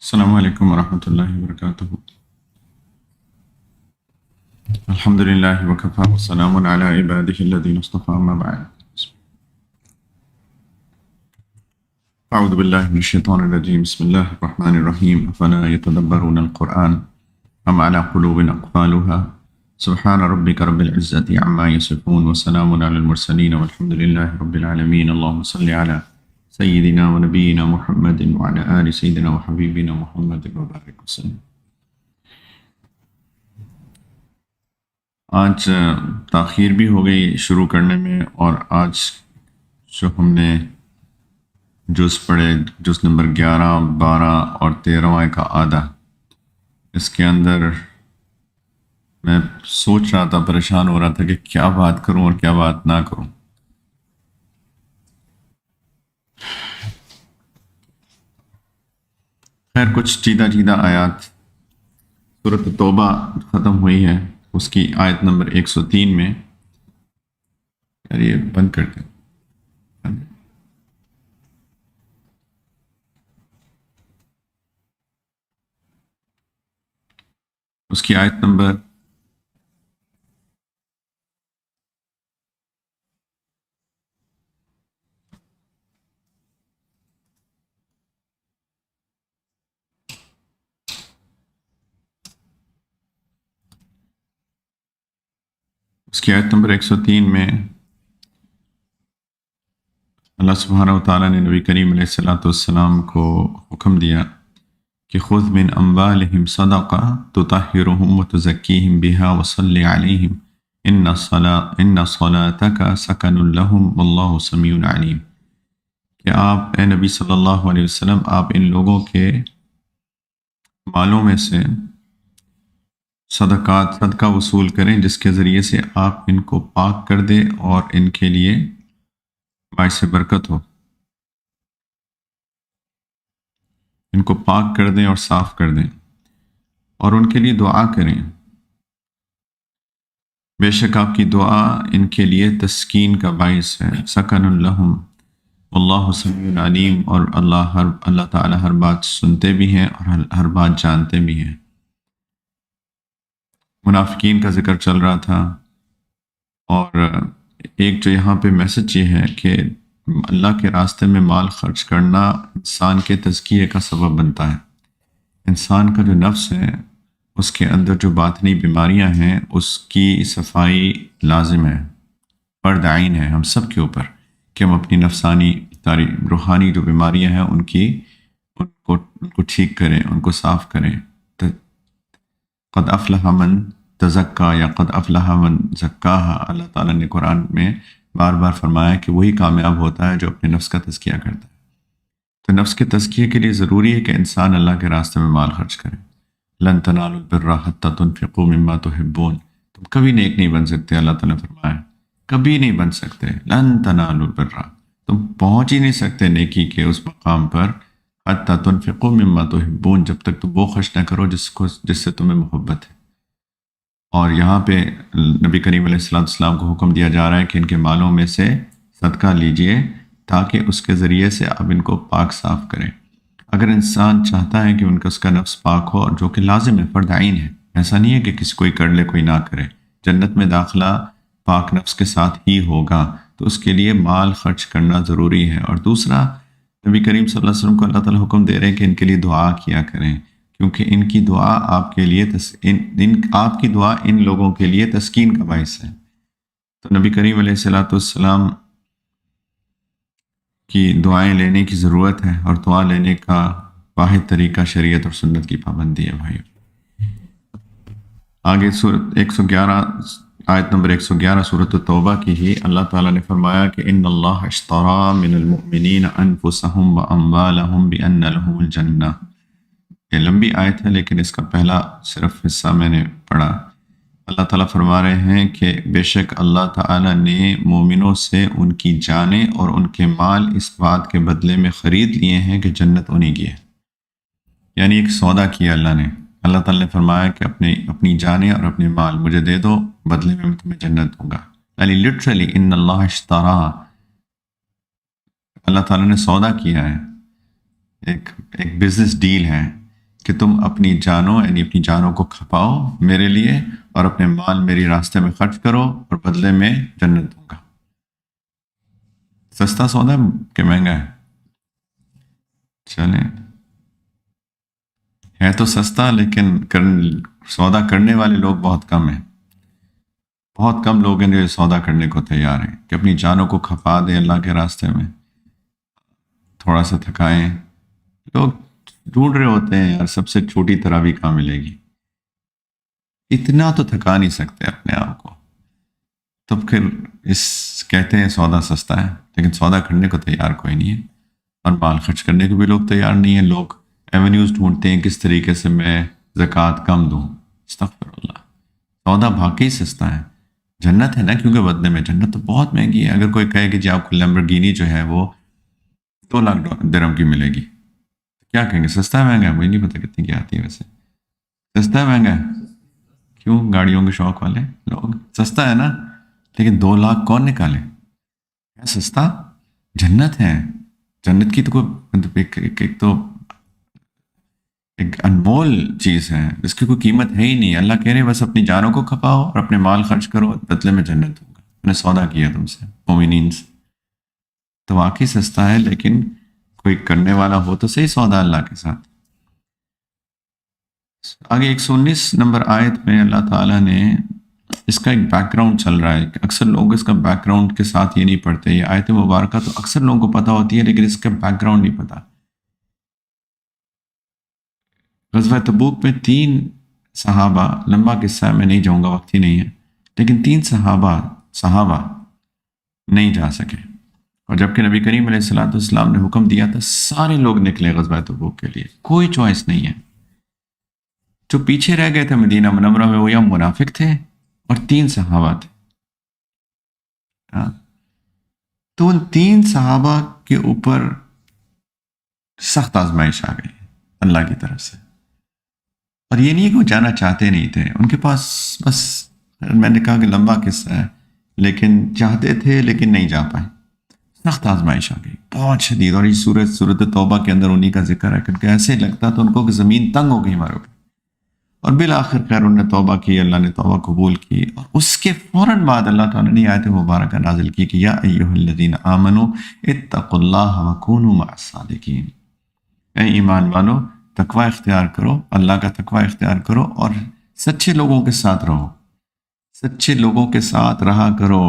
السلام علیکم ورحمۃ اللہ وبرکاتہ۔ الحمد للہ وکفا والسلام علی عبادہ الذین اصطفى اما بعد۔ اعوذ باللہ من الشیطان الرجیم، بسم اللہ الرحمن الرحیم۔ افلا یتدبرون القرآن ام علی قلوب اقفالها، سبحان ربک رب العزۃ عما یصفون وسلام علی المرسلین والحمد للہ رب العالمین۔ اللہم صل علی سیدنا و نبینا محمد وعلی آل سیدنا و حبیبنا محمد وبارک وسلم۔ آج تاخیر بھی ہو گئی شروع کرنے میں، اور آج جو ہم نے جز پڑھے، جز نمبر 11، 12 اور 13 کا آدھا، اس کے اندر میں سوچ رہا تھا، پریشان ہو رہا تھا کہ کیا بات کروں اور کیا بات نہ کروں۔ خیر، کچھ چیدہ آیات سورۃ توبہ ختم ہوئی ہے، اس کی آیت نمبر 103 میں، یار یہ بند کر دیں، اس کی آیت نمبر اس کی آیت نمبر 103 میں اللہ سبحانہ و تعالیٰ نے نبی کریم علیہ السلام کو حکم دیا کہ خذ من اموالہم صدقہ تطہرہم وتزکیہم بہا وصلی علیہم ان صلاتک سکن لہم واللہ سمیع علیم، کہ آپ اے نبی صلی اللہ علیہ وسلم، آپ ان لوگوں کے مالوں میں سے صدقہ وصول کریں جس کے ذریعے سے آپ ان کو پاک کر دیں اور ان کے لیے باعث برکت ہو، ان کو پاک کر دیں اور صاف کر دیں، اور ان کے لیے دعا کریں، بے شک آپ کی دعا ان کے لیے تسکین کا باعث ہے۔ سکن لہم واللہ سمیع علیم، اور اللہ تعالیٰ ہر بات سنتے بھی ہیں اور ہر بات جانتے بھی ہیں۔ منافقین کا ذکر چل رہا تھا، اور ایک جو یہاں پہ میسج یہ ہے کہ اللہ کے راستے میں مال خرچ کرنا انسان کے تزکیے کا سبب بنتا ہے۔ انسان کا جو نفس ہے، اس کے اندر جو باطنی بیماریاں ہیں، اس کی صفائی لازم ہے، فرض عین ہے ہم سب کے اوپر، کہ ہم اپنی نفسانی روحانی جو بیماریاں ہیں ان کو ٹھیک کریں، ان کو صاف کریں۔ قد افلح من تزکا یا قد افلح من زکاہا، اللہ تعالیٰ نے قرآن میں بار بار فرمایا کہ وہی کامیاب ہوتا ہے جو اپنے نفس کا تزکیہ کرتا ہے۔ تو نفس کے تزکیے کے لیے ضروری ہے کہ انسان اللہ کے راستے میں مال خرچ کرے۔ لن تنالوا البر حتی تنفقوا مما تحبون، تم کبھی نیک نہیں بن سکتے، اللہ تعالیٰ نے فرمایا، کبھی نہیں بن سکتے۔ لن تنالوا البر، تم پہنچ ہی نہیں سکتے نیکی کے اس مقام پر، حتی تنفقوا مما تحبون، جب تک تم وہ خرچ نہ کرو جس سے تمہیں محبت ہے۔ اور یہاں پہ نبی کریم علیہ السلام کو حکم دیا جا رہا ہے کہ ان کے مالوں میں سے صدقہ لیجئے تاکہ اس کے ذریعے سے آپ ان کو پاک صاف کریں۔ اگر انسان چاہتا ہے کہ اس کا نفس پاک ہو، اور جو کہ لازم ہے، فرض عین ہے، ایسا نہیں ہے کہ کسی کوئی کر لے کوئی نہ کرے، جنت میں داخلہ پاک نفس کے ساتھ ہی ہوگا، تو اس کے لیے مال خرچ کرنا ضروری ہے۔ اور دوسرا، نبی کریم صلی اللہ علیہ وسلم کو اللہ تعالیٰ حکم دے رہے ہیں کہ ان کے لیے دعا کیا کریں، کیونکہ ان کی دعا آپ کے لیے آپ کی دعا ان لوگوں کے لیے تسکین کا باعث ہے۔ تو نبی کریم علیہ السلام کی دعائیں لینے کی ضرورت ہے، اور دعا لینے کا واحد طریقہ شریعت اور سنت کی پابندی ہے بھائی۔ آگے سورۃ 111، آیت نمبر 111 سورۃ التوبہ کی ہی اللہ تعالیٰ نے فرمایا کہ ان اللہ اشتری من المؤمنین انفسهم واموالهم بان لهم الجنہ۔ یہ لمبی آیت ہے، لیکن اس کا پہلا صرف حصہ میں نے پڑھا۔ اللہ تعالیٰ فرما رہے ہیں کہ بے شک اللہ تعالیٰ نے مومنوں سے ان کی جانیں اور ان کے مال اس بات کے بدلے میں خرید لیے ہیں کہ جنت انہیں کی ہے، یعنی ایک سودا کیا اللہ نے۔ اللہ تعالیٰ نے فرمایا کہ اپنی جانیں اور اپنے مال مجھے دے دو، بدلے میں تمہیں جنت دوں گا، یعنی لٹرلی ان اللہ اشترا، اللہ تعالیٰ نے سودا کیا ہے، ایک بزنس ڈیل ہے کہ تم اپنی جانوں یعنی اپنی جانوں کو کھپاؤ میرے لیے اور اپنے مال میری راستے میں خرچ کرو اور بدلے میں جنت دوں گا۔ سستا سودا کہ مہنگا ہے؟ چلیں، ہے تو سستا لیکن سودا کرنے والے لوگ بہت کم ہیں۔ بہت کم لوگ ہیں جو سودا کرنے کو تیار ہیں کہ اپنی جانوں کو کھپا دیں اللہ کے راستے میں، تھوڑا سا تھکائیں۔ لوگ ڈھونڈ رہے ہوتے ہیں یار سب سے چھوٹی تراویح کہاں ملے گی، اتنا تو تھکا نہیں سکتے اپنے آپ کو، تو پھر کہتے ہیں سودا سستا ہے، لیکن سودا کرنے کو تیار کوئی نہیں ہے، اور مال خرچ کرنے کو بھی لوگ تیار نہیں ہیں۔ لوگ ایونیوز ڈھونڈتے ہیں کس طریقے سے میں زکوٰۃ کم دوں۔ استغفر اللہ، سودا واقعی سستا ہے، جنت ہے نا، کیونکہ بدلے میں جنت تو بہت مہنگی ہے۔ اگر کوئی کہے کہ جی آپ کو لیمبرگینی جو ہے وہ 2 لاکھ درہم کی ملے گی، کیا کہیں گے؟ سستا ہے مہنگا ہے؟ مجھے نہیں پتا کتنی کی آتی ہے ویسے، سستا ہے مہنگا ہے؟ کیوں؟ گاڑیوں کے شوق والے لوگ، سستا ہے نا، لیکن 2 لاکھ کون نکالے؟ ہے سستا؟ جنت ہے، جنت کی تو کوئی ایک تو ایک انمول چیز ہے، اس کی کوئی قیمت ہے ہی نہیں۔ اللہ کہہ رہے بس اپنی جانوں کو کھپاؤ اور اپنے مال خرچ کرو، بدلے میں جنت دوں گا، میں نے سودا کیا تم سے مومنین سے۔ تو واقعی سستا ہے، لیکن کوئی کرنے والا ہو تو صحیح سودا اللہ کے ساتھ۔ آگے 119 نمبر آیت میں اللہ تعالیٰ نے اس کا ایک بیک گراؤنڈ چل رہا ہے، اکثر لوگ اس کا بیک گراؤنڈ کے ساتھ یہ نہیں پڑھتے۔ یہ آیت مبارکہ تو اکثر لوگوں کو پتہ ہوتی ہے لیکن اس کا بیک گراؤنڈ نہیں پتہ۔ غزوہ تبوک میں 3 صحابہ، لمبا قصہ ہے میں نہیں جاؤں گا، وقت ہی نہیں ہے، لیکن 3 صحابہ نہیں جا سکے، اور جبکہ نبی کریم علیہ السلام نے حکم دیا تھا سارے لوگ نکلے غزوہ تبوک کے لیے، کوئی چوائس نہیں ہے۔ جو پیچھے رہ گئے تھے مدینہ منورہ میں وہ یا منافق تھے اور 3 صحابہ تھے۔ تو ان 3 صحابہ کے اوپر سخت آزمائش آ گئی اللہ کی طرف سے، اور یہ نہیں کہ وہ جانا چاہتے نہیں تھے، ان کے پاس بس، میں نے کہا کہ لمبا قصہ ہے، لیکن چاہتے تھے لیکن نہیں جا پائے، سخت آزمائش آ گئی بہت شدید۔ اور یہ سورۃ توبہ کے اندر انہی کا ذکر ہے، کیونکہ ایسے لگتا تو ان کو کہ زمین تنگ ہو گئی ہمارے اوپر، اور بالآخر خیر انہوں نے توبہ کی، اللہ نے توبہ قبول کی، اور اس کے فوراً بعد اللہ تعالیٰ نے آیت مبارکہ نازل کی کہ یا ایھا الذین آمنوا اتقوا اللہ وکونوا مع الصادقین، اے ایمان والو تقوی اختیار کرو، اللہ کا تقوی اختیار کرو اور سچے لوگوں کے ساتھ رہو، سچے لوگوں کے ساتھ رہا کرو،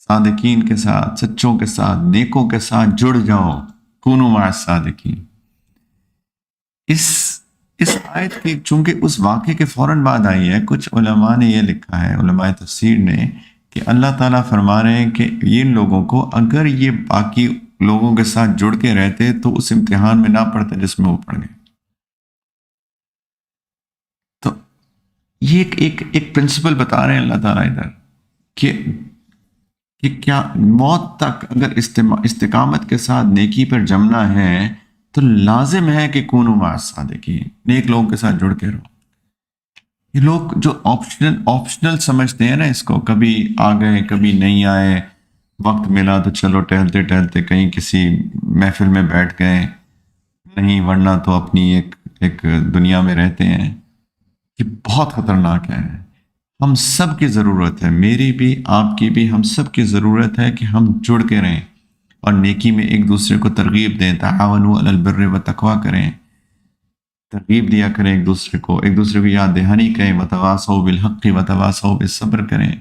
صادقین کے ساتھ، سچوں کے ساتھ، نیکوں کے ساتھ جڑ جاؤ، کونوا مع الصادقین۔ اس آیت کی چونکہ اس واقعے کے فوراً بعد آئی ہے، کچھ علماء نے یہ لکھا ہے، علماء تفسیر نے، کہ اللہ تعالیٰ فرما رہے ہیں کہ ان لوگوں کو اگر یہ باقی لوگوں کے ساتھ جڑ کے رہتے تو اس امتحان میں نہ پڑتے جس میں وہ پڑ گئے۔ تو یہ ایک پرنسپل بتا رہے ہیں اللہ تعالیٰ ادھر کہ کیا موت تک اگر استقامت کے ساتھ نیکی پر جمنا ہے تو لازم ہے کہ کونوا مع الصادقین، نیک لوگوں کے ساتھ جڑ کے رہو۔ یہ لوگ جو آپشنل سمجھتے ہیں نا اس کو، کبھی آ گئے کبھی نہیں آئے، وقت ملا تو چلو ٹہلتے ٹہلتے کہیں کسی محفل میں بیٹھ گئے، نہیں ورنہ تو اپنی ایک دنیا میں رہتے ہیں، یہ بہت خطرناک ہے۔ ہم سب کی ضرورت ہے، میری بھی آپ کی بھی، ہم سب کی ضرورت ہے کہ ہم جڑ کے رہیں اور نیکی میں ایک دوسرے کو ترغیب دیں، تعاونوا علی البر والتقوی کریں، ترغیب دیا کریں ایک دوسرے کو یاد دہانی کریں، وتواصوا بالحق وتواصوا بالصبر کریں۔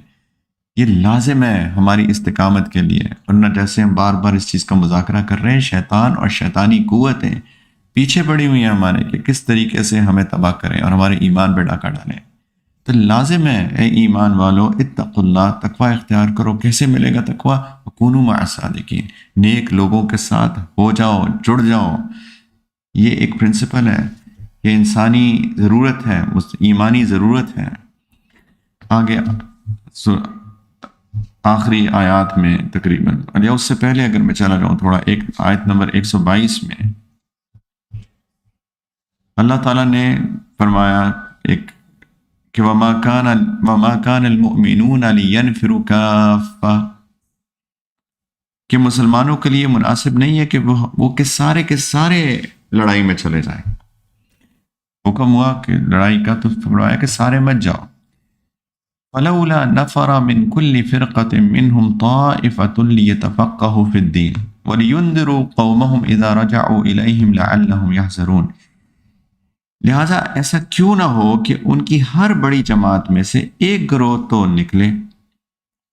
یہ لازم ہے ہماری استقامت کے لیے، ورنہ جیسے ہم بار بار اس چیز کا مذاکرہ کر رہے ہیں، شیطان اور شیطانی قوتیں پیچھے پڑی ہوئی ہیں ہمارے کہ کس طریقے سے ہمیں تباہ کریں اور ہمارے ایمان پہ ڈاکہ ڈالیں۔ تو لازم ہے اے ایمان والو اتقوا اللہ، تقوی اختیار کرو۔ کیسے ملے گا تقوی؟ وکونوا مع الصادقین، نیک لوگوں کے ساتھ ہو جاؤ، جڑ جاؤ۔ یہ ایک پرنسپل ہے، یہ انسانی ضرورت ہے، ایمانی ضرورت ہے۔ آگے آخری آیات میں تقریباً، یا اس سے پہلے اگر میں چلا جاؤں تھوڑا، ایک آیت نمبر 122 میں اللہ تعالیٰ نے فرمایا کہ وَمَا كَانَ الْمُؤْمِنُونَ لِيَنْفِرُوا كَافَّةً، کہ مسلمانوں کے لیے مناسب نہیں ہے کہ وہ کہ سارے لڑائی میں چلے جائیں. حکم ہوا کہ لڑائی کا تو فرمایا کہ سارے مت جاؤ. فلولا نفر من كل فرقة منهم طائفة ليتفقهوا في الدين ولينذروا قومهم إذا رجعوا إليهم لعلهم يحذرون. لہذا ایسا کیوں نہ ہو کہ ان کی ہر بڑی جماعت میں سے ایک گروہ تو نکلے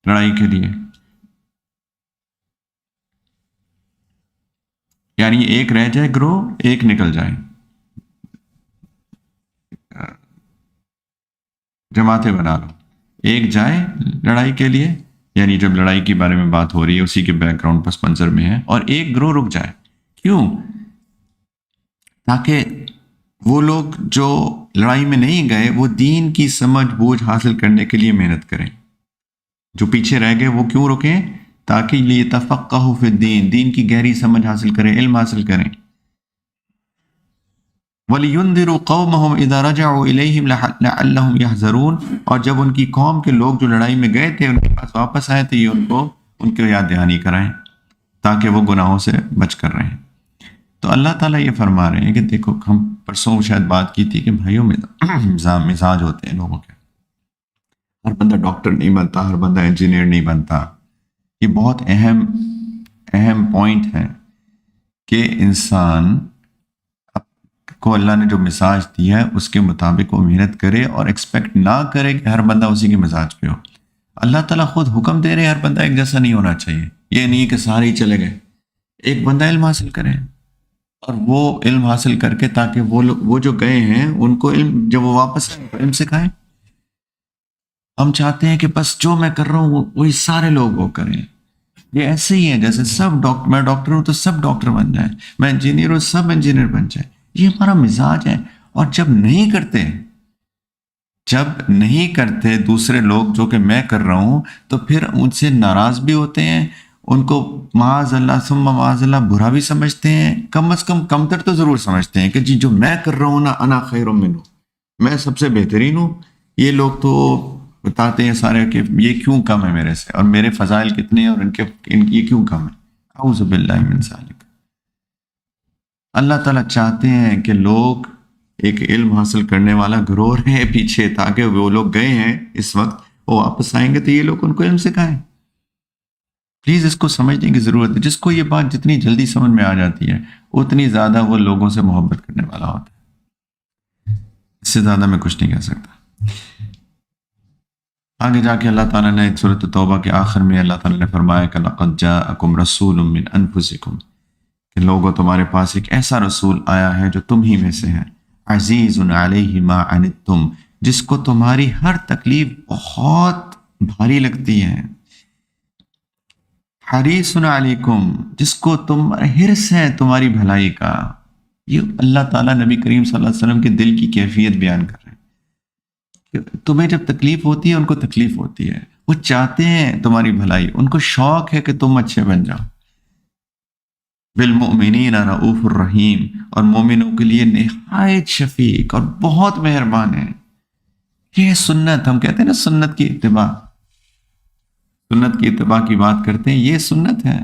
لڑائی کے لیے، یعنی ایک رہ جائے گروہ، ایک نکل جائے، جماعتیں بنا لو، ایک جائے لڑائی کے لیے، یعنی جب لڑائی کے بارے میں بات ہو رہی ہے اسی کے بیک گراؤنڈ پس منظر میں ہے، اور ایک گروہ رک جائے. کیوں؟ تاکہ وہ لوگ جو لڑائی میں نہیں گئے وہ دین کی سمجھ بوجھ حاصل کرنے کے لیے محنت کریں. جو پیچھے رہ گئے وہ کیوں رکیں؟ تاکہ لیتفقہوا فی الدین، دین کی گہری سمجھ حاصل کریں، علم حاصل کریں. وَلِيُنذِرُوا قَوْمَهُمْ إِذَا رَجَعُوا إِلَيْهِمْ لَعَلَّهُمْ يَحْذَرُونَ. اور جب ان کی قوم کے لوگ جو لڑائی میں گئے تھے ان کے پاس واپس آئے تو یہ ان کو یاد دہانی کرائیں تاکہ وہ گناہوں سے بچ کر رہیں. تو اللہ تعالیٰ یہ فرما رہے ہیں کہ دیکھو، ہم پرسوں شاید بات کی تھی کہ بھائیوں مزاج ہوتے ہیں لوگوں کے. ہر بندہ ڈاکٹر نہیں بنتا، ہر بندہ انجینئر نہیں بنتا. یہ بہت اہم پوائنٹ ہے کہ انسان کو اللہ نے جو مزاج دیا ہے اس کے مطابق وہ محنت کرے اور ایکسپیکٹ نہ کرے کہ ہر بندہ اسی کے مزاج پہ ہو. اللہ تعالیٰ خود حکم دے رہے ہر بندہ ایک جیسا نہیں ہونا چاہیے. یہ نہیں کہ سارے ہی چلے گئے. ایک بندہ علم حاصل کرے اور وہ علم حاصل کر کے تاکہ وہ جو گئے ہیں ان کو علم، جب وہ واپس آئیں علم سکھائیں. ہم چاہتے ہیں کہ بس جو میں کر رہا ہوں وہی سارے لوگ وہ کریں. یہ ایسے ہی ہے جیسے میں ڈاکٹر ہوں تو سب ڈاکٹر بن جائیں، میں انجینئر ہوں سب انجینئر بن جائیں. یہ ہمارا مزاج ہے. اور جب نہیں کرتے دوسرے لوگ جو کہ میں کر رہا ہوں تو پھر ان سے ناراض بھی ہوتے ہیں، ان کو معاذ اللہ ثم معاذ اللہ برا بھی سمجھتے ہیں. کم از کم کمتر تو ضرور سمجھتے ہیں کہ جی جو میں کر رہا ہوں نا انا خیر منہ، میں سب سے بہترین ہوں. یہ لوگ تو بتاتے ہیں سارے کہ یہ کیوں کم ہے میرے سے، اور میرے فضائل کتنے ہیں اور یہ کیوں کم ہے. اعوذ باللہ من ذالک. اللہ تعالیٰ چاہتے ہیں کہ لوگ ایک علم حاصل کرنے والا گروہ رہے پیچھے، تاکہ وہ لوگ گئے ہیں اس وقت وہ واپس آئیں گے تو یہ لوگ ان کو علم سکھائیں. پلیز اس کو سمجھنے کی ضرورت ہے. جس کو یہ بات جتنی جلدی سمجھ میں آ جاتی ہے اتنی زیادہ وہ لوگوں سے محبت کرنے والا ہوتا ہے. اس سے زیادہ میں کچھ نہیں کہہ سکتا. آگے جا کے اللہ تعالیٰ نے سورۃ توبہ کے آخر میں اللہ تعالیٰ نے فرمایا کہ لَقَدْ جَاءَكُمْ رَسُولٌ مِّنْ أَنفُسِكُمْ، کہ لوگوں تمہارے پاس ایک ایسا رسول آیا ہے جو تم ہی میں سے ہے. عزیز علیہ ما عنتم، جس کو تمہاری ہر تکلیف بہت بھاری لگتی ہے. حریص علیکم، جس کو تم حرص ہے تمہاری بھلائی کا. یہ اللہ تعالیٰ نبی کریم صلی اللہ علیہ وسلم کے دل کی کیفیت بیان کر رہے ہیں کہ تمہیں جب تکلیف ہوتی ہے ان کو تکلیف ہوتی ہے، وہ چاہتے ہیں تمہاری بھلائی، ان کو شوق ہے کہ تم اچھے بن جاؤ. بالمؤمنین رؤوف الرحیم، اور مومنوں کے لیے نہایت شفیق اور بہت مہربان ہے. یہ سنت، ہم کہتے ہیں نا سنت کی اتباع کی بات کرتے ہیں، یہ سنت ہے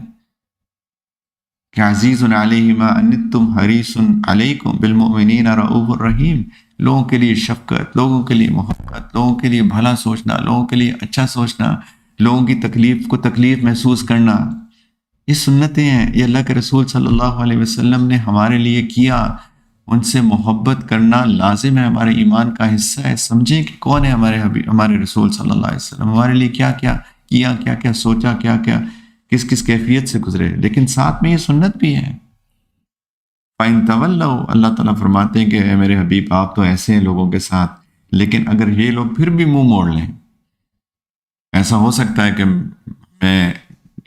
کہ عزیز علیہ ما عنتم حریص علیکم بالمؤمنین رؤوف الرحیم. لوگوں کے لیے شفقت، لوگوں کے لیے محبت، لوگوں کے لیے بھلا سوچنا، لوگوں کے لیے اچھا سوچنا، لوگوں کی تکلیف کو تکلیف محسوس کرنا، یہ سنتیں ہیں. یہ اللہ کے رسول صلی اللہ علیہ وسلم نے ہمارے لیے کیا. ان سے محبت کرنا لازم ہے، ہمارے ایمان کا حصہ ہے. سمجھیں کہ کون ہے ہمارے رسول صلی اللہ علیہ وسلم، ہمارے لیے کیا کیا کیا، کیا کیا سوچا، کیا کیا کس کیفیت سے گزرے. لیکن ساتھ میں یہ سنت بھی ہے. فَإِن تَوَلَّوْا، اللہ تعالیٰ فرماتے ہیں کہ اے میرے حبیب آپ تو ایسے ہیں لوگوں کے ساتھ، لیکن اگر یہ لوگ پھر بھی منہ موڑ لیں، ایسا ہو سکتا ہے کہ میں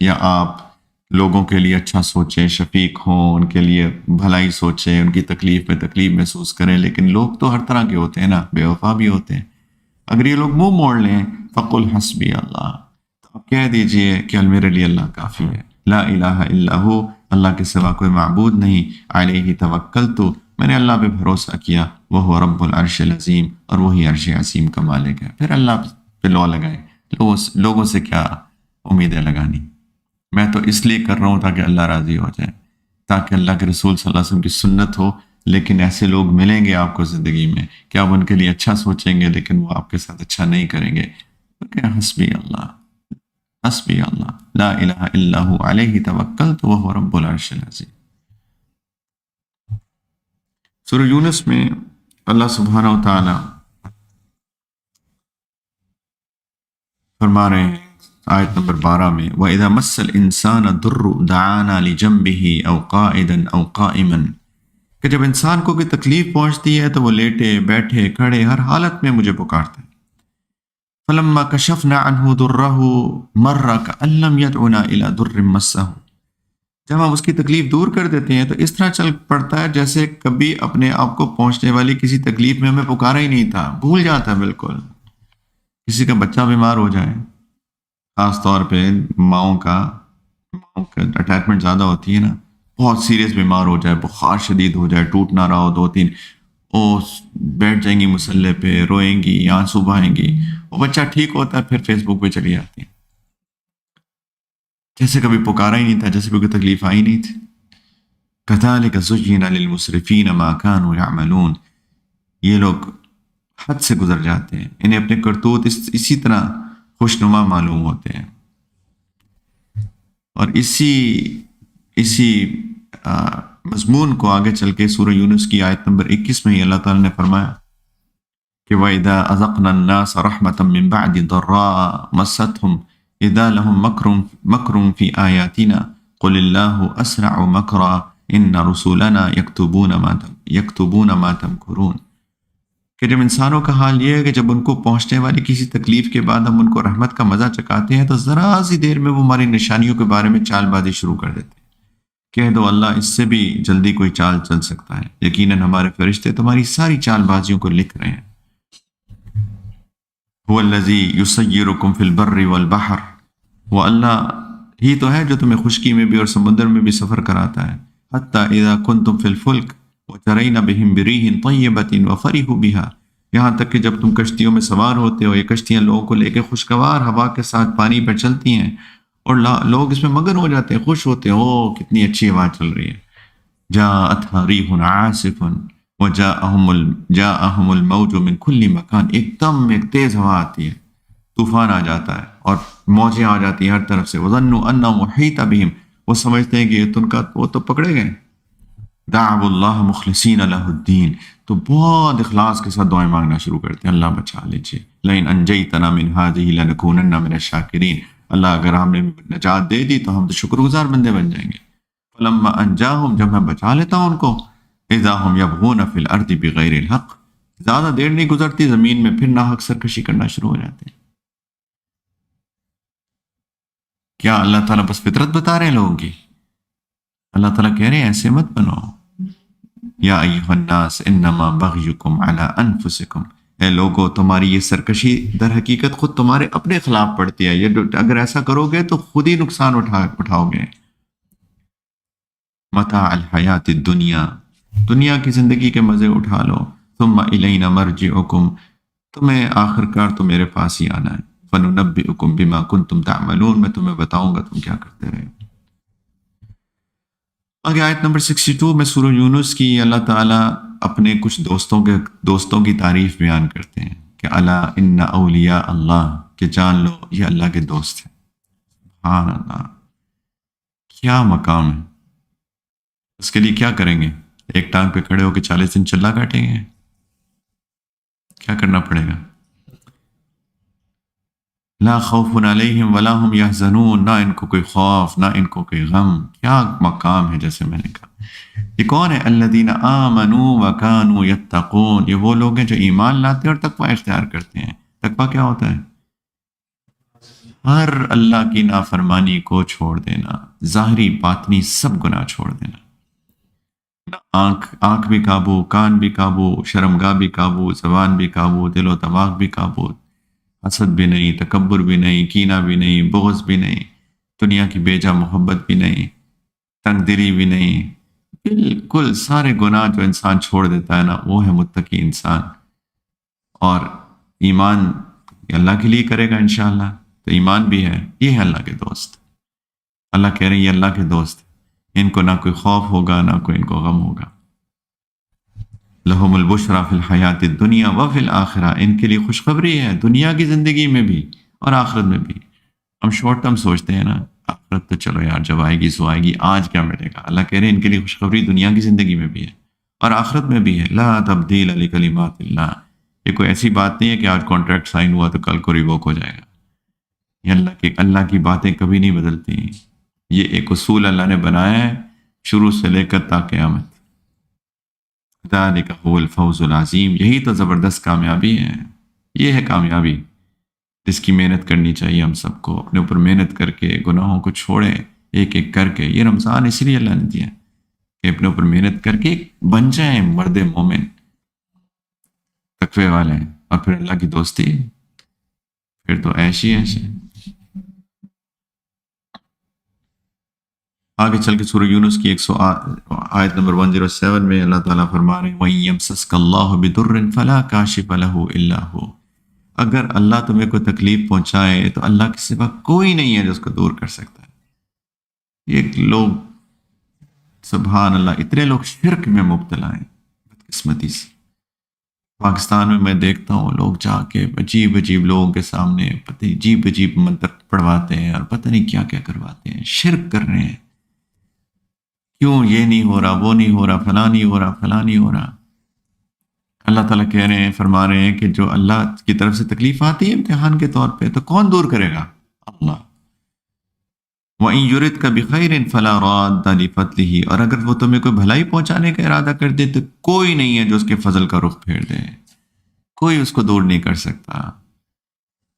یا آپ لوگوں کے لیے اچھا سوچیں، شفیق ہوں، ان کے لیے بھلائی سوچیں، ان کی تکلیف میں تکلیف محسوس کریں، لیکن لوگ تو ہر طرح کے ہوتے ہیں نا، بے وفا بھی ہوتے ہیں. اگر یہ لوگ منہ موڑ لیں فَقُلْ حَسْبِيَ اللَّهُ، تو آپ کہہ دیجئے کہ میرے لیے اللہ کافی ہے. لا الہ الا ہو، اللہ کے سوا کوئی معبود نہیں. علیہ توکلت، میں نے اللہ پہ بھروسہ کیا. وہ رب العرش العظیم، اور وہی عرش عظیم کا مالک ہے. پھر اللہ پہ لو لگائے. لوگوں سے کیا امیدیں لگانی. میں تو اس لیے کر رہا ہوں تاکہ اللہ راضی ہو جائے، تاکہ اللہ کے رسول صلی اللہ علیہ وسلم کی سنت ہو، لیکن ایسے لوگ ملیں گے آپ کو زندگی میں کہ آپ ان کے لیے اچھا سوچیں گے لیکن وہ آپ کے ساتھ اچھا نہیں کریں گے. تو کہ حسبی اللہ، حسبی اللہ لا الہ الا ہو علیہ توکلت وہو رب العرش العظیم. سورہ یونس میں اللہ سبحانہ و تعالی فرما رہے ہیں آیت نمبر 12 میں وَإِذَا مَسَّ الْإِنسَانَ الضُّرُّ دَعَانَا لِجَنبِهِ أَوْ قَاعِدًا أَوْ قَائِمًا، کہ جب انسان کو کوئی تکلیف پہنچتی ہے تو وہ لیٹے بیٹھے کھڑے ہر حالت میں مجھے پکارتا ہے. فَلَمَّا كَشَفْنَا عَنْهُ ضُرَّهُ مَرَّ كَأَن لَّمْ يَدْعُنَا إِلَىٰ ضُرٍّ مَسَّهُ، جب ہم اس کی تکلیف دور کر دیتے ہیں تو اس طرح چل پڑتا ہے جیسے کبھی اپنے آپ کو پہنچنے والی کسی تکلیف میں ہمیں پکارا ہی نہیں تھا. بھول جاتا ہے بالکل. کسی کا بچہ بیمار ہو جائے، خاص طور پہ ماؤں کا اٹیچمنٹ زیادہ ہوتی ہے نا، بہت سیریس بیمار ہو جائے، بخار شدید ہو جائے، ٹوٹ نہ رہا ہو، 2 3 وہ بیٹھ جائیں گی مسلح پہ، روئیں گی، آنسو بہائیں گی. وہ بچہ ٹھیک ہوتا ہے پھر فیس بک پہ چلی جاتی ہے جیسے کبھی پکارا ہی نہیں تھا، جیسے کوئی تکلیف آئی نہیں تھی. كذلك زين للمسرفين ما كانوا يعملون، یہ لوگ حد سے گزر جاتے ہیں، انہیں اپنے کرتوت اسی طرح خوشنما معلوم ہوتے ہیں. اور اسی مضمون کو آگے چل کے سورہ یونس کی آیت نمبر 21 میں ہی اللہ تعالیٰ نے فرمایا کہ وَإِذَا أَذَقْنَا النَّاسَ رَحْمَةً مِّن بَعْدِ ضَرَّاءَ مَسَّتْهُمْ إِذَا لَهُم مَّكْرٌ فِي آيَاتِنَا قُلِ اللَّهُ أَسْرَعُ مَكْرًا إِنَّ رُسُلَنَا يَكْتُبُونَ مَا تَمْكُرُونَ، کہ جب انسانوں کا حال یہ ہے کہ جب ان کو پہنچنے والی کسی تکلیف کے بعد ہم ان کو رحمت کا مزہ چکاتے ہیں تو ذرا سی دیر میں وہ ہماری نشانیوں کے بارے میں چال بازی شروع کر دیتے ہیں. کہہ دو اللہ اس سے بھی جلدی کوئی چال چل سکتا ہے، یقیناً ہمارے فرشتے تمہاری ساری چال بازیوں کو لکھ رہے ہیں. هو الذی یسیرکم فی البر والبحر، وہ اللہ ہی تو ہے جو تمہیں خشکی میں بھی اور سمندر میں بھی سفر کراتا ہے. حتی اذا کنتم فی الفلک وجرین بہم بریح طیبۃ وفرحوا بها، یہاں تک کہ جب تم کشتیوں میں سوار ہوتے ہو، یہ کشتیاں لوگوں کو لے کے خوشگوار ہوا کے ساتھ پانی پر چلتی ہیں اور لوگ اس میں مگن ہو جاتے ہیں، خوش ہوتے ہیں، او کتنی اچھی ہوا چل رہی ہے. جاءتها ریح عاصف جاءهم الموج من کل مکان، ایک دم ایک تیز ہوا آتی ہے، طوفان آ جاتا ہے اور موجیں آ جاتی ہیں ہر طرف سے. وظنوا انهم محیط بهم، وہ سمجھتے ہیں کہ وہ تو پکڑے گئے. دعوا اللہ مخلصین لہ الدین، تو بہت اخلاص کے ساتھ دعائیں مانگنا شروع کرتے ہیں، اللہ بچا لیجیے. لئن انجیتنا من هذه لنکونن من الشاکرین، اللہ اگر ہم نے نجات دے دی تو ہم تو شکر گزار بندے بن جائیں گے. فلما انجاہم، جب میں بچا لیتا ہوں ان کو، اذا ہم یبغون فی الارض بغیر الحق، زیادہ دیر نہیں گزرتی زمین میں پھر ناحق سرکشی کرنا شروع ہو جاتے ہیں. کیا اللہ تعالیٰ بس فطرت بتا رہے ہیں لوگوں کی؟ اللہ تعالیٰ کہہ رہے ہیں ایسے مت بنو. یا ایھا الناس انما بغیکم علی انفسکم، اے لوگو تمہاری یہ سرکشی در حقیقت خود تمہارے اپنے خلاف پڑتی ہے، یہ اگر ایسا کرو گے تو خود ہی نقصان اٹھاؤ گے. متاع الحیات الدنیا، دنیا کی زندگی کے مزے اٹھا لو. ثم الینا مرجعکم، تمہیں آخر کار تو میرے پاس ہی آنا ہے. فننبئکم بما کنتم تعملون، میں تمہیں بتاؤں گا تم کیا کرتے رہے. آگے آیت نمبر 62 میں سورہ یونس کی اللہ تعالیٰ اپنے کچھ دوستوں کی تعریف بیان کرتے ہیں کہ الا ان اولیاء اللہ، کہ جان لو یہ اللہ کے دوست ہیں. سبحان اللہ، کیا مقام ہے. اس کے لیے کیا کریں گے؟ ایک ٹانگ پہ کھڑے ہو کے 40 دن چلا کاٹیں گے؟ کیا کرنا پڑے گا؟ لا خوف علیہم ولا هم یحزنون، نہ ان کو کوئی خوف نہ ان کو کوئی غم. کیا مقام ہے. جیسے میں نے کہا یہ کون ہے؟ الذین آمنوا وکانوا یتقون، یہ وہ لوگ ہیں جو ایمان لاتے ہیں اور تقوی اختیار کرتے ہیں. تقوی کیا ہوتا ہے؟ ہر اللہ کی نافرمانی کو چھوڑ دینا، ظاہری باطنی سب گناہ چھوڑ دینا. آنکھ بھی قابو، کان بھی قابو، شرمگاہ بھی قابو، زبان بھی قابو، دل و دماغ بھی قابو. حسد بھی نہیں، تکبر بھی نہیں، کینہ بھی نہیں، بغض بھی نہیں، دنیا کی بیجا محبت بھی نہیں، تنگ دلی بھی نہیں. بالکل سارے گناہ جو انسان چھوڑ دیتا ہے نا، وہ ہے متقی انسان. اور ایمان اللہ کے لیے کرے گا انشاءاللہ، تو ایمان بھی ہے. یہ ہے اللہ کے دوست. اللہ کہہ رہے ہیں یہ اللہ کے دوست. ان کو نہ کوئی خوف ہوگا نہ کوئی ان کو غم ہوگا. لہم البشریٰ فی الحیات الدنیا و فی الآخرہ، ان کے لیے خوشخبری ہے دنیا کی زندگی میں بھی اور آخرت میں بھی. ہم شارٹ ٹرم سوچتے ہیں نا، آخرت تو چلو یار جب آئے گی سو آئے گی، آج کیا ملے گا. اللہ کہہ رہے ہیں ان کے لیے خوشخبری دنیا کی زندگی میں بھی ہے اور آخرت میں بھی ہے. لا تبدیل لکلمات اللہ، یہ کوئی ایسی بات نہیں ہے کہ آج کانٹریکٹ سائن ہوا تو کل کو ریووک ہو جائے گا. یہ اللہ کی باتیں کبھی نہیں بدلتی. یہ ایک اصول اللہ نے بنایا ہے شروع سے لے کر تا قیامت. ذالک هو الفوز العظیم، یہی تو زبردست کامیابی ہے. یہ ہے کامیابی جس کی محنت کرنی چاہیے ہم سب کو. اپنے اوپر محنت کر کے گناہوں کو چھوڑیں ایک ایک کر کے. یہ رمضان اس لیے اللہ نے دیا کہ اپنے اوپر محنت کر کے بن جائیں مرد مومن تقوی والے، اور پھر اللہ کی دوستی، پھر تو ایشی ایشی. آگے چل کے سورہ یونس کی 100 آیت نمبر 107 میں اللہ تعالیٰ فرما رہے ہیں وَإِن يَمْسَسْكَ اللَّهُ بِضُرٍّ فَلَا كَاشِفَ لَهُ إِلَّا هُوَ، اگر اللہ تمہیں کوئی تکلیف پہنچائے تو اللہ کے سوا کوئی نہیں ہے جو اس کو دور کر سکتا ہے. یہ لوگ سبحان اللہ اتنے لوگ شرک میں مبتلا ہیں بدقسمتی سے. پاکستان میں میں دیکھتا ہوں لوگ جا کے عجیب عجیب لوگوں کے سامنے عجیب عجیب منتر پڑھواتے ہیں اور پتہ نہیں کیا کیا کرواتے ہیں، شرک کر رہے ہیں. کیوں یہ نہیں ہو رہا، وہ نہیں ہو رہا، فلاں نہیں ہو رہا، فلاں نہیں ہو رہا. اللہ تعالیٰ کہہ رہے ہیں، فرما رہے ہیں کہ جو اللہ کی طرف سے تکلیف آتی ہے امتحان کے طور پہ تو کون دور کرے گا؟ اللہ. وَإِن يُرِدْكَ بِخَيْرٍ فَلَا رَادَّ لِفَضْلِهِ، اور اگر وہ تمہیں کوئی بھلائی پہنچانے کا ارادہ کر دے تو کوئی نہیں ہے جو اس کے فضل کا رخ پھیر دے. کوئی اس کو دور نہیں کر سکتا.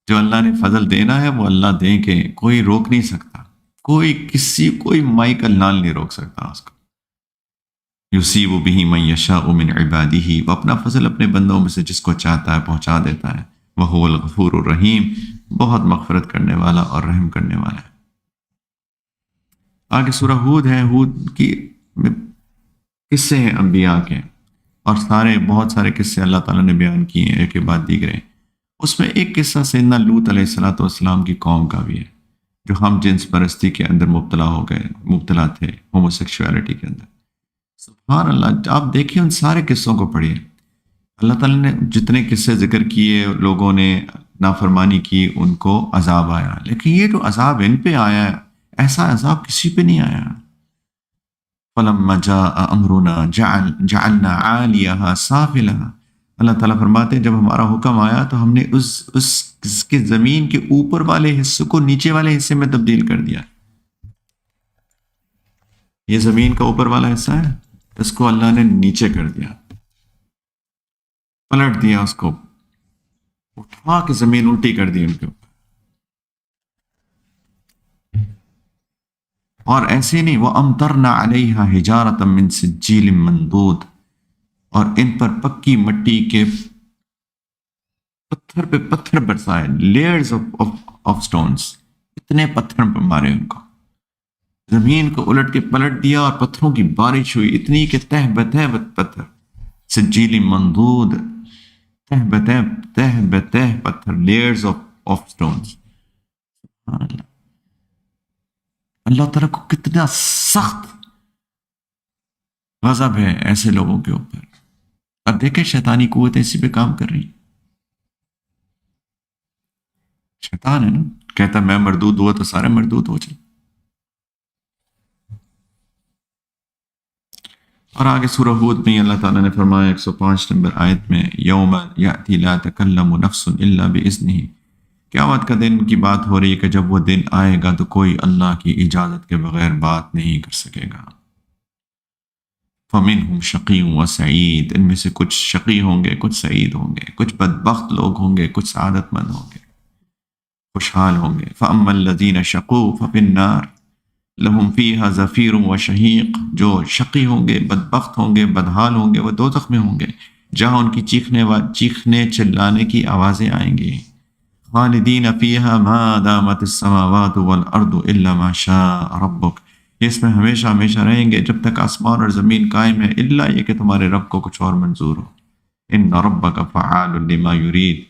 جو اللہ نے فضل دینا ہے وہ اللہ دیں کہ کوئی روک نہیں سکتا. کوئی مائی کا لال نہیں روک سکتا اس کو. یصیب بہ من یشاء من عبادہ، وہ اپنا فضل اپنے بندوں میں سے جس کو چاہتا ہے پہنچا دیتا ہے. وہو الغفور الرحیم، بہت مغفرت کرنے والا اور رحم کرنے والا ہے. آگے سورہ ہود ہے. ہود کی قصے ہیں انبیاء کے، اور بہت سارے قصے اللہ تعالیٰ نے بیان کیے ہیں ایک کے بعد دیگرے. اس میں ایک قصہ سیدنا لوط علیہ الصلوۃ والسلام کی قوم کا بھی ہے جو ہم جنس پرستی کے اندر مبتلا تھے، ہوموسیکشوالٹی کے اندر. سبحان اللہ، آپ دیکھیے ان سارے قصوں کو پڑھیے. اللہ تعالیٰ نے جتنے قصے ذکر کیے، لوگوں نے نافرمانی کی، ان کو عذاب آیا. لیکن یہ جو عذاب ان پہ آیا ہے، ایسا عذاب کسی پہ نہیں آیا. فَلَمَّا جَاءَ أَمْرُنَا جَعَلْنَا عَالِيَهَا سَافِلَهَا، اللہ تعالیٰ فرماتے ہیں جب ہمارا حکم آیا تو ہم نے اس کے زمین کے اوپر والے حصے کو نیچے والے حصے میں تبدیل کر دیا. یہ زمین کا اوپر والا حصہ ہے، اس کو اللہ نے نیچے کر دیا، پلٹ دیا، اس کو اٹھا کے زمین الٹی کر دی ان کے اوپر. اور ایسے نہیں، وَأَمْطَرْنَا عَلَيْهَا حِجَارَةً مِّن سِجِّيلٍ مَّنضُودٍ، اور ان پر پکی مٹی کے پتھر پہ پتھر برسائے، لیئرز آف سٹونز، اتنے پتھر مارے ان کو. زمین کو الٹ کے پلٹ دیا اور پتھروں کی بارش ہوئی اتنی کہ تہ بتہ پتھر، سجیل مندود، تہ بتہ پتھر، لیئرز آف سٹونز. اللہ تعالیٰ کو کتنا سخت غضب ہے ایسے لوگوں کے اوپر. اب دیکھیں شیطانی قوتیں اسی پہ کام کر رہی. شیطان ہے نا، کہتا میں مردود ہوا تو سارے مردود ہو جائے. اور آگے سورہ ہود میں اللہ تعالیٰ نے فرمایا 105 نمبر آیت میں، یوم یأتی لا تکلم نفس الا باذنہ، قیامت کا دن کی بات ہو رہی ہے کہ جب وہ دن آئے گا تو کوئی اللہ کی اجازت کے بغیر بات نہیں کر سکے گا. فمنہم شقی و سعید، ان میں سے کچھ شقی ہوں گے، کچھ سعید ہوں گے، کچھ بدبخت لوگ ہوں گے، کچھ سعادت مند ہوں گے، خوشحال ہوں گے. فاما الذین شقوا ففی النار لہم فیہا زفیر و شہیق، جو شقی ہوں گے، بدبخت ہوں گے، بدحال ہوں گے، وہ دوزخ میں ہوں گے جہاں ان کی چیخنے چلانے کی آوازیں آئیں گی. خالدین فیہا ما دامت السماوات والارض الا ما شاء ربک، اس میں ہمیشہ ہمیشہ رہیں گے جب تک آسمان اور زمین قائم ہے، الا یہ کہ تمہارے رب کو کچھ اور منظور ہو. ان ربک فعال لما یرید،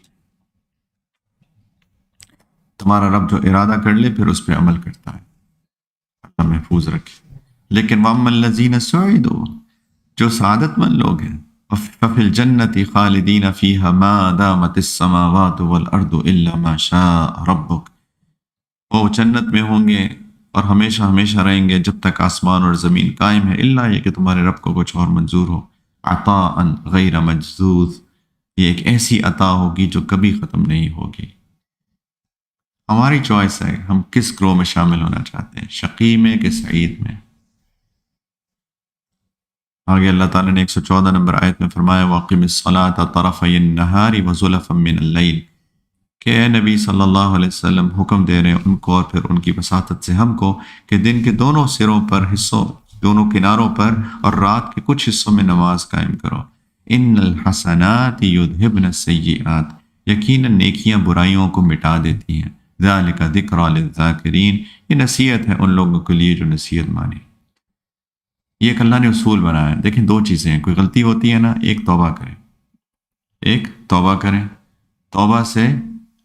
تمہارا رب جو ارادہ کر لے پھر اس پہ عمل کرتا ہے. اللہ محفوظ رکھے. لیکن وَأَمَّا الَّذِينَ سُعِدُوا، جو سعادت مند لوگ ہیں، فَفِي الْجَنَّةِ خَالِدِينَ فِيهَا مَا دَامَتِ السَّمَاوَاتُ وَالْأَرْضُ إِلَّا مَا شَاءَ رَبُّكَ، وہ جنت میں ہوں گے اور ہمیشہ ہمیشہ رہیں گے جب تک آسمان اور زمین قائم ہے، الا یہ کہ تمہارے رب کو کچھ اور منظور ہو۔ عطاء غیر مجذوذ، یہ ایک ایسی عطا ہوگی جو کبھی ختم نہیں ہوگی۔ ہماری چوائس ہے ہم کس گروہ میں شامل ہونا چاہتے ہیں، شقی میں کہ سعید میں۔ آگے اللہ تعالیٰ نے 114 نمبر آیت میں فرمایا وَأَقِمِ الصَّلَاةَ طَرَفَيِ النَّهَارِ وَزُلَفًا مِّنَ اللَّيْلِ، کہ اے نبی صلی اللہ علیہ وسلم حکم دے رہے ہیں ان کو اور پھر ان کی وساطت سے ہم کو کہ دن کے دونوں سروں پر حصوں، دونوں کناروں پر اور رات کے کچھ حصوں میں نماز قائم کرو۔ ان الحسنات یذہبن السیئات، یقیناً نیکیاں برائیوں کو مٹا دیتی ہیں۔ ذالک ذکریٰ للذاکرین، یہ نصیحت ہے ان لوگوں کے لیے جو نصیحت مانی۔ یہ ایک اللہ نے اصول بنایا ہے۔ دیکھیں دو چیزیں ہیں، کوئی غلطی ہوتی ہے نا، ایک توبہ کریں، ایک توبہ کریں، توبہ سے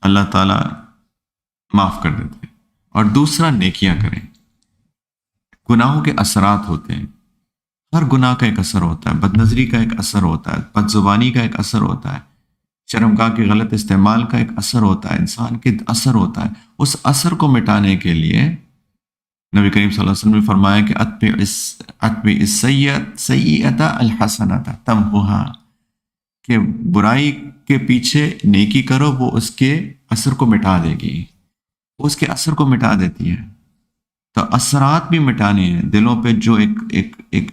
اللہ تعالیٰ معاف کر دیتے ہیں، اور دوسرا نیکیاں کریں۔ گناہوں کے اثرات ہوتے ہیں، ہر گناہ کا ایک اثر ہوتا ہے، بد نظری کا ایک اثر ہوتا ہے، بد زبانی کا ایک اثر ہوتا ہے، شرمگاہ کے غلط استعمال کا ایک اثر ہوتا ہے، انسان کے اثر ہوتا ہے۔ اس اثر کو مٹانے کے لیے نبی کریم صلی اللہ علیہ وسلم نے فرمایا کہ اتبع السیئۃ الحسنۃ تمحوها، کہ برائی کے پیچھے نیکی کرو، وہ اس کے اثر کو مٹا دے گی، وہ اس کے اثر کو مٹا دیتی ہے۔ تو اثرات بھی مٹانے ہیں، دلوں پہ جو ایک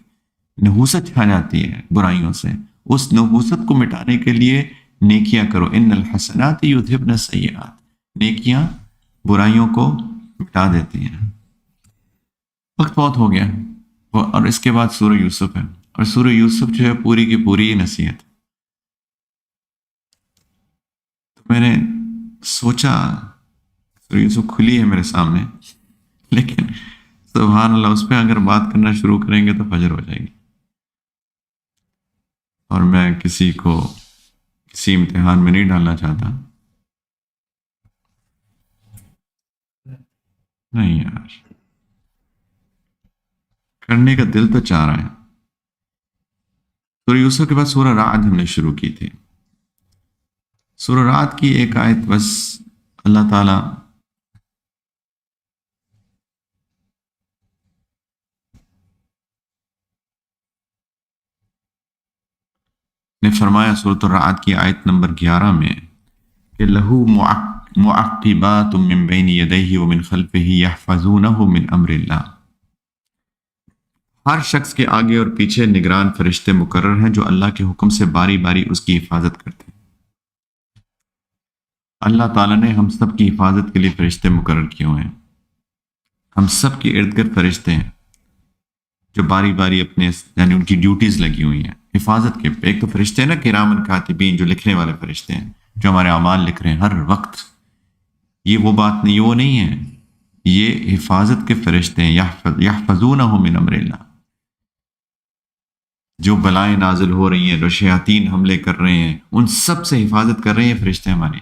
نحوست چھا جاتی ہے برائیوں سے، اس نحوست کو مٹانے کے لیے نیکیاں کرو۔ ان الحسنات یذہبن السیئات، نیکیاں برائیوں کو مٹا دیتی ہیں۔ وقت بہت ہو گیا، اور اس کے بعد سورہ یوسف ہے، اور سورہ یوسف جو ہے پوری کی پوری نصیحت۔ تو میں نے سوچا سورہ یوسف کھلی ہے میرے سامنے، لیکن سبحان اللہ اس پہ اگر بات کرنا شروع کریں گے تو فجر ہو جائے گی، اور میں کسی کو کسی امتحان میں نہیں ڈالنا چاہتا۔ نہیں یار، کرنے کا دل تو چاہ رہا ہے۔ سورہ یوسف کے بعد سورہ رعد ہم نے شروع کی تھی۔ سورہ رعد کی ایک آیت بس اللہ تعالیٰ نے فرمایا سورۃ الرعد کی آیت نمبر 11 میں کہ لہو معقبات من بین یدیہ ومن خلفہ یحفظونہ من امر اللہ، ہر شخص کے آگے اور پیچھے نگران فرشتے مقرر ہیں جو اللہ کے حکم سے باری باری اس کی حفاظت کرتے ہیں۔ اللہ تعالیٰ نے ہم سب کی حفاظت کے لیے فرشتے مقرر کیے ہوئے ہیں، ہم سب کے ارد گرد فرشتے ہیں جو باری باری اپنے یعنی ان کی ڈیوٹیز لگی ہوئی ہیں حفاظت کے۔ ایک تو فرشتے ہیں نا کرامن کاتبین، جو لکھنے والے فرشتے ہیں، جو ہمارے اعمال لکھ رہے ہیں ہر وقت۔ یہ وہ بات نہیں، وہ نہیں ہے، یہ حفاظت کے فرشتے ہیں، یحفظونہ من امر اللہ۔ جو بلائیں نازل ہو رہی ہیں، جو شیاطین حملے کر رہے ہیں، ان سب سے حفاظت کر رہے ہیں فرشتے ہمارے۔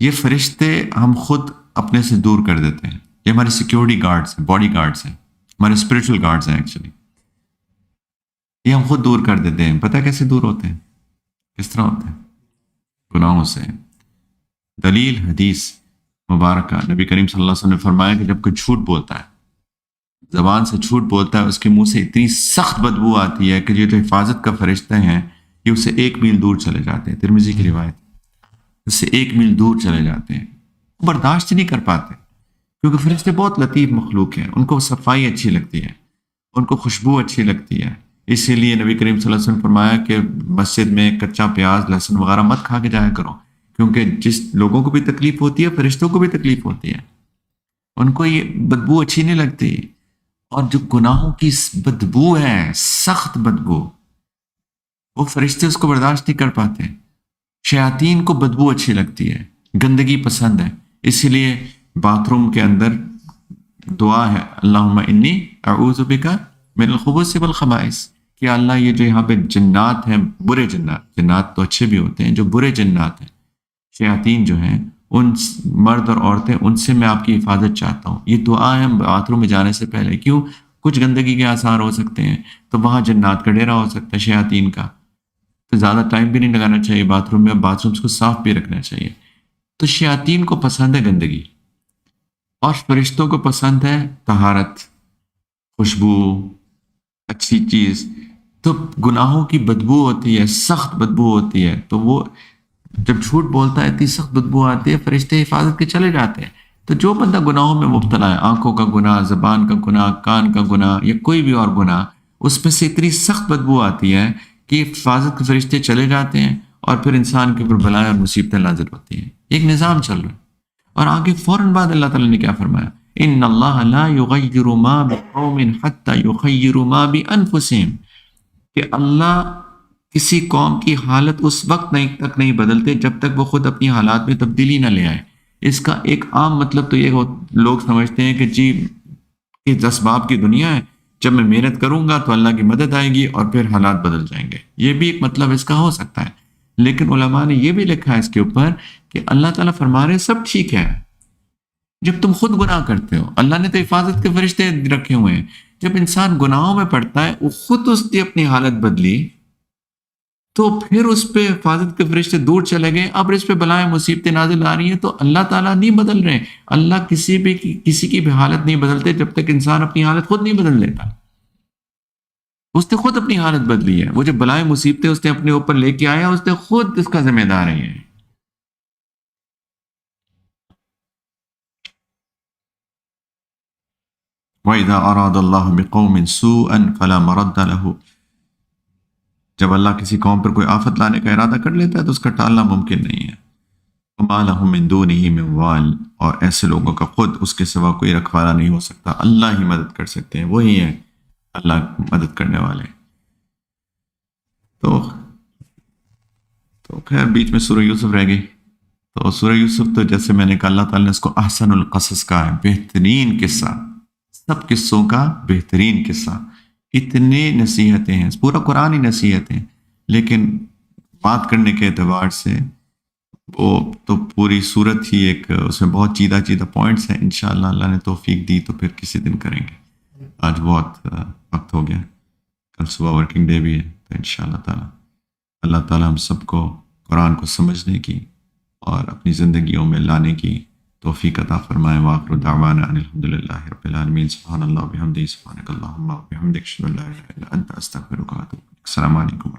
یہ فرشتے ہم خود اپنے سے دور کر دیتے ہیں، یہ ہمارے سیکیورٹی گارڈز ہیں، باڈی گارڈز ہیں، ہمارے اسپرچل گارڈز ہیں ایکچولی۔ یہ ہم خود دور کر دیتے ہیں۔ پتہ کیسے دور ہوتے ہیں؟ کس طرح ہوتے ہیں؟ گناہوں سے۔ دلیل حدیث مبارکہ، نبی کریم صلی اللہ علیہ وسلم نے فرمایا کہ جب کوئی جھوٹ بولتا ہے، زبان سے جھوٹ بولتا ہے، اس کے منہ سے اتنی سخت بدبو آتی ہے کہ یہ جو حفاظت کا فرشتے ہیں یہ اس سے 1 میل دور چلے جاتے ہیں۔ ترمذی کی روایت، اس سے 1 میل دور چلے جاتے ہیں، برداشت نہیں کر پاتے، کیونکہ فرشتے بہت لطیف مخلوق ہیں، ان کو صفائی اچھی لگتی ہے، ان کو خوشبو اچھی لگتی ہے۔ اسی لیے نبی کریم صلی اللہ علیہ وسلم نے فرمایا کہ مسجد میں کچا پیاز لہسن وغیرہ مت کھا کے جایا کرو، کیونکہ جس لوگوں کو بھی تکلیف ہوتی ہے فرشتوں کو بھی تکلیف ہوتی ہے، ان کو یہ بدبو اچھی نہیں لگتی۔ اور جو گناہوں کی بدبو ہے، سخت بدبو، وہ فرشتے اس کو برداشت نہیں کر پاتے۔ شیاطین کو بدبو اچھی لگتی ہے، گندگی پسند ہے، اسی لیے باتھ روم کے اندر دعا ہے اللہم انی اعوذ بک من الخبث والخبائث، کہ اللہ یہ جو یہاں پہ جنات ہیں، برے جنات، جنات تو اچھے بھی ہوتے ہیں، جو برے جنات ہیں، شیاطین جو ہیں، ان مرد اور عورتیں، ان سے میں آپ کی حفاظت چاہتا ہوں. یہ دعا ہے باتھ روم میں جانے سے پہلے. کیوں؟ کچھ گندگی کے آثار ہو سکتے ہیں، تو وہاں جنات کا ڈیرا ہو سکتا ہے، شیاطین کا. تو زیادہ ٹائم بھی نہیں لگانا چاہیے باتھ روم میں، باتھ رومس کو صاف بھی رکھنا چاہیے. تو شیاطین کو پسند ہے گندگی، اور فرشتوں کو پسند ہے طہارت، خوشبو، اچھی چیز. تو گناہوں کی بدبو ہوتی ہے، سخت بدبو ہوتی ہے، تو وہ جب جھوٹ بولتا ہے اتنی سخت بدبو آتی ہے، فرشتے حفاظت کے چلے جاتے ہیں. تو جو بندہ گناہوں میں مبتلا ہے، آنکھوں کا گناہ، زبان کا گناہ، کان کا گناہ، یا کوئی بھی اور گناہ، اس میں سے اتنی سخت بدبو آتی ہے کہ حفاظت کے فرشتے چلے جاتے ہیں، اور پھر انسان کے اوپر بلائیں اور مصیبتیں نازل ہوتی ہیں. ایک نظام چل رہا ہے. اور آگے فوراً بعد اللہ تعالیٰ نے کیا فرمایا؟ ان اللہ لا یغیر ما بقوم حتی یغیروا ما بانفسہم، کہ اللہ کسی قوم کی حالت اس وقت تک نہیں بدلتے جب تک وہ خود اپنی حالات میں تبدیلی نہ لے آئے. اس کا ایک عام مطلب تو یہ لوگ سمجھتے ہیں کہ جی یہ اسباب کی دنیا ہے، جب میں محنت کروں گا تو اللہ کی مدد آئے گی اور پھر حالات بدل جائیں گے. یہ بھی ایک مطلب اس کا ہو سکتا ہے. لیکن علماء نے یہ بھی لکھا ہے اس کے اوپر کہ اللہ تعالیٰ فرما رہے سب ٹھیک ہے جب تم خود گناہ کرتے ہو. اللہ نے تو حفاظت کے فرشتے رکھے ہوئے ہیں. جب انسان گناہوں میں پڑتا ہے، وہ خود اس کی اپنی حالت بدلی، تو پھر اس پہ حفاظت کے فرشتے دور چلے گئے. اب اس پہ بلائیں مصیبتیں نازل آ رہی ہیں، تو اللہ تعالیٰ نہیں بدل رہے. اللہ کسی کی بھی حالت نہیں بدلتے جب تک انسان اپنی حالت خود نہیں بدل لیتا. اس نے خود اپنی حالت بدلی ہے. وہ جو بلائیں مصیبتیں اس نے اپنے اوپر لے کے آیا، اس نے خود اس کا ذمہ دار ہے. وَإِذَا أَرَادَ اللَّهُ بِقَوْمٍ سُوءًا فَلَا مَرَدَّ لَهُ، جب اللہ کسی قوم پر کوئی آفت لانے کا ارادہ کر لیتا ہے تو اس کا ٹالنا ممکن نہیں ہے. وَمَا لَهُم مِّن دُونِهِ مِن وَالٍ، اور ایسے لوگوں کا خود اس کے سوا کوئی رکھوالا نہیں ہو سکتا. اللہ ہی مدد کر سکتے ہیں، وہی ہے اللہ مدد کرنے والے. تو خیر بیچ میں سورہ یوسف رہ گئی. تو سورہ یوسف تو جیسے میں نے کہا، اللہ تعالیٰ نے اس کو احسن القصص کہا ہے، بہترین قصہ، سب قصوں کا بہترین قصہ. اتنے نصیحتیں ہیں، پورا قرآن ہی نصیحتیں، لیکن بات کرنے کے اعتبار سے وہ تو پوری صورت ہی ایک، اس میں بہت چیدہ پوائنٹس ہیں. انشاءاللہ اللہ نے توفیق دی تو پھر کسی دن کریں گے. آج بہت وقت ہو گیا، کل صبح ورکنگ ڈے بھی ہے. تو انشاءاللہ تعالیٰ اللہ تعالیٰ ہم سب کو قرآن کو سمجھنے کی اور اپنی زندگیوں میں لانے کی توفیق عطا فرمائے. وآخر دعوانا ان الحمدللہ رب العالمین. سبحان اللہ وبحمدہ، سبحانک اللہم وبحمدک، اشہد ان لا الہ الا انت، استغفرک واتوب الیک. السلام علیکم.